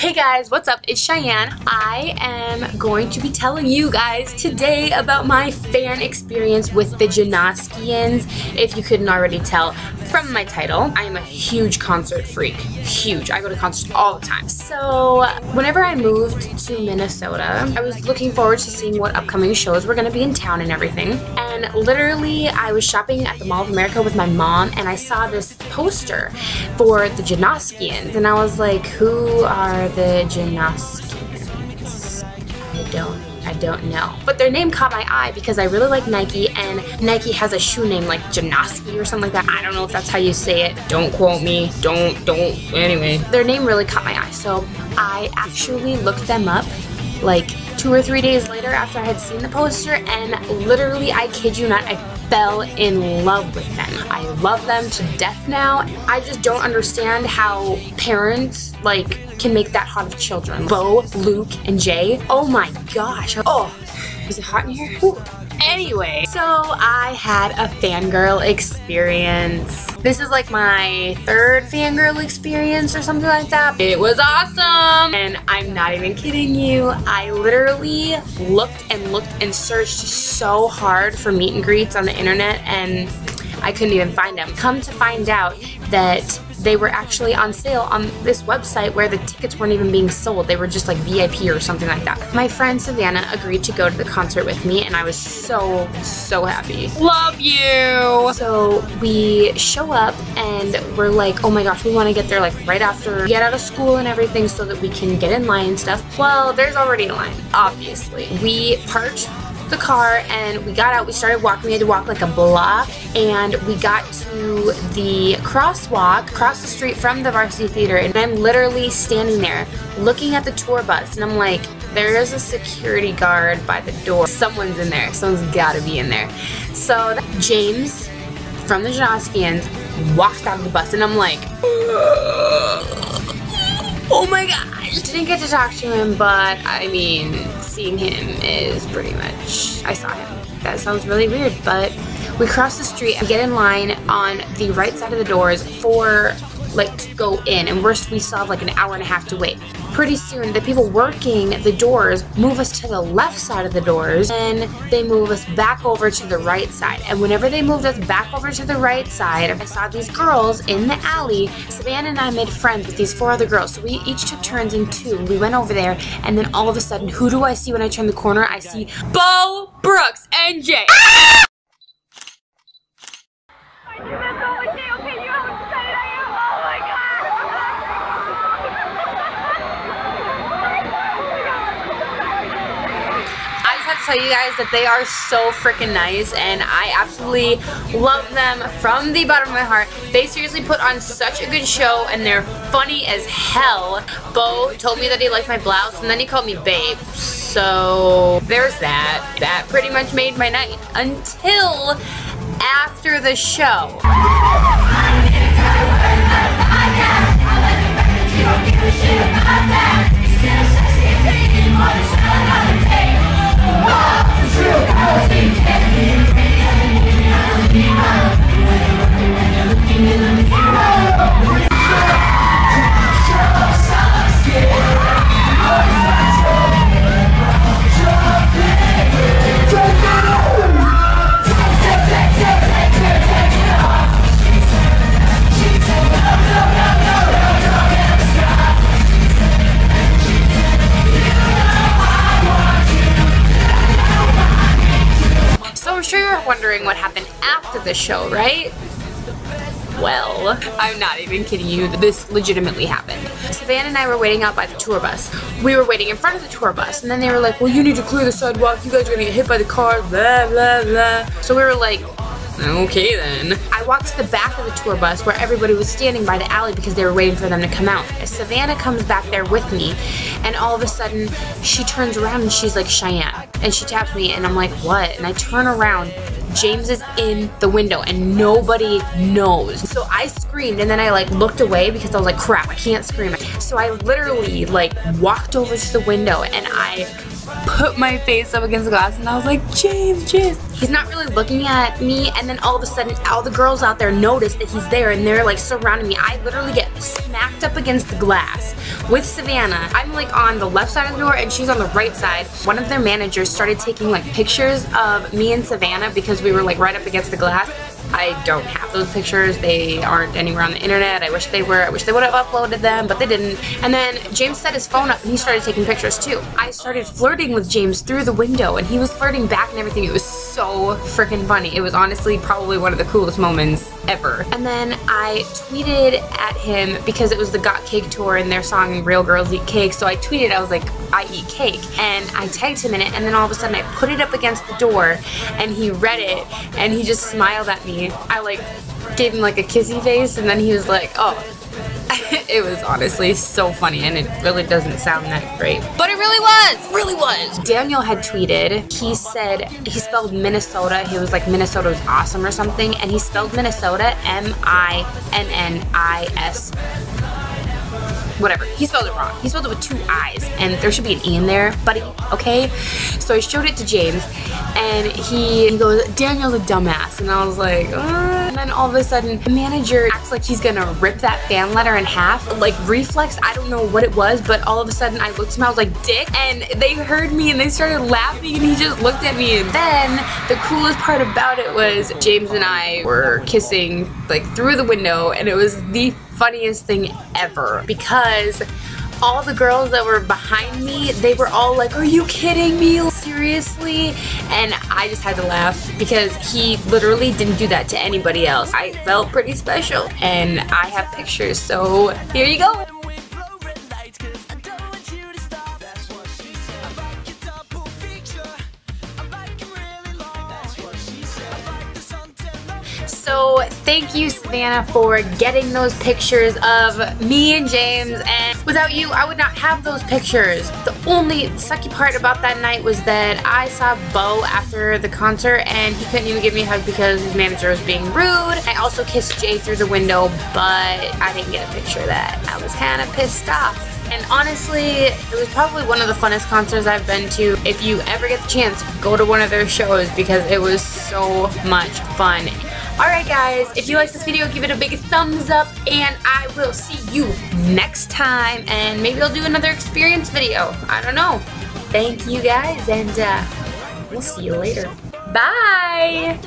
Hey guys, what's up? It's Cheyenne. I am going to be telling you guys today about my fan experience with the Janoskians. If you couldn't already tell from my title, I am a huge concert freak. Huge. I go to concerts all the time. So whenever I moved to Minnesota, I was looking forward to seeing what upcoming shows were going to be in town and everything. And literally, I was shopping at the Mall of America with my mom, and I saw this poster for the Janoskians, and I was like, who are the Janoskians? I don't know. But their name caught my eye because I really like Nike, and Nike has a shoe name like Janoski or something like that. I don't know if that's how you say it. Don't quote me. Don't. Anyway. Their name really caught my eye, so I actually looked them up like 2 or 3 days later after I had seen the poster, and literally, I kid you not, I fell in love with them. I love them to death now. I just don't understand how parents can make that hot of children. Beau, Luke, and Jay. Oh my gosh. Oh, is it hot in here? Ooh. Anyway, so I had a fangirl experience. This is like my 3rd fangirl experience or something like that. It was awesome, and I'm not even kidding you. I literally looked and searched so hard for meet and greets on the internet, and I couldn't even find them. Come to find out that they were actually on sale on this website where the tickets weren't even being sold. They were just like VIP or something like that. My friend Savannah agreed to go to the concert with me, and I was so happy. Love you! So we show up and we're like, oh my gosh, we want to get there like right after we get out of school and everything so that we can get in line and stuff. Well, there's already a line, obviously. We parked the car and we got out. We started walking. We had to walk like a block, and we got to the crosswalk across the street from the Varsity Theater, and I'm literally standing there looking at the tour bus, and I'm like, there is a security guard by the door. Someone's in there. Someone's gotta be in there. So James from the Janoskians walks out of the bus, and I'm like, oh my gosh. Didn't get to talk to him, but I mean, seeing him is pretty much, I saw him. That sounds really weird, but we cross the street and get in line on the right side of the doors for to go in, and we still have like an hour and a half to wait. Pretty soon, the people working the doors move us to the left side of the doors, and they move us back over to the right side. And whenever they moved us back over to the right side, I saw these girls in the alley. Savannah and I made friends with these 4 other girls, so we each took turns in 2. We went over there, and then all of a sudden, who do I see when I turn the corner? I see Beau, Brooks, and Jay. Tell you guys that they are so freaking nice, and I absolutely love them from the bottom of my heart. They seriously put on such a good show, and they're funny as hell. Beau told me that he liked my blouse, and then he called me babe. So there's that. That pretty much made my night until after the show. I'm sure you're wondering what happened after the show, right? Well, I'm not even kidding you. This legitimately happened. Savannah and I were waiting out by the tour bus. We were waiting in front of the tour bus, and then they were like, well, you need to clear the sidewalk. You guys are gonna get hit by the car, blah, blah, blah. So we were like, okay then. I walked to the back of the tour bus where everybody was standing by the alley because they were waiting for them to come out. Savannah comes back there with me, and all of a sudden she turns around and she's like, Cheyenne, and she taps me, and I'm like, what? And I turn around, James is in the window and nobody knows. So I screamed, and then I looked away because I was like, crap, I can't scream. So I literally walked over to the window and I put my face up against the glass and I was like, James. He's not really looking at me, and then all of a sudden all the girls out there notice that he's there and they're surrounding me. I literally get smacked up against the glass with Savannah. I'm like on the left side of the door and she's on the right side. One of their managers started taking like pictures of me and Savannah because we were like right up against the glass. I don't have those pictures. They aren't anywhere on the internet. I wish they were. I wish they would have uploaded them, but they didn't. And then James set his phone up and he started taking pictures too. I started flirting with James through the window and he was flirting back and everything. It was so freaking funny. It was honestly probably one of the coolest moments ever. And then I tweeted at him because it was the Got Cake tour and their song Real Girls Eat Cake. So I tweeted, I was like, I eat cake. And I tagged him in it and then all of a sudden I put it up against the door and he read it and he just smiled at me. I like gave him like a kissy face and then he was like, oh. It was honestly so funny and it really doesn't sound that great. But it really was! Daniel had tweeted, he said, he spelled Minnesota, he was like Minnesota's awesome or something, and he spelled Minnesota M-I-N-N-I-S. Whatever. He spelled it wrong. He spelled it with 2 I's, and there should be an E in there, buddy, okay? So I showed it to James, and he goes, Daniel's a dumbass, and I was like, And then all of a sudden, the manager acts like he's gonna rip that fan letter in half. Like, reflex, I don't know what it was, but all of a sudden, I looked at him, I was like, dick, and they heard me, and they started laughing, and he just looked at me, and then, the coolest part about it was, James and I were kissing, like, through the window, and it was the funniest thing ever because all the girls that were behind me, they were all like, are you kidding me? Seriously? And I just had to laugh because he literally didn't do that to anybody else. I felt pretty special and I have pictures, so here you go. So thank you, Savannah, for getting those pictures of me and James, and without you I would not have those pictures. The only sucky part about that night was that I saw Beau after the concert and he couldn't even give me a hug because his manager was being rude. I also kissed Jay through the window, but I didn't get a picture of that. I was kind of pissed off. And honestly, it was probably one of the funnest concerts I've been to. If you ever get the chance, go to one of their shows because it was so much fun. Alright guys, if you like this video, give it a big thumbs up and I will see you next time and maybe I'll do another experience video. I don't know. Thank you guys and we'll see you later. Bye!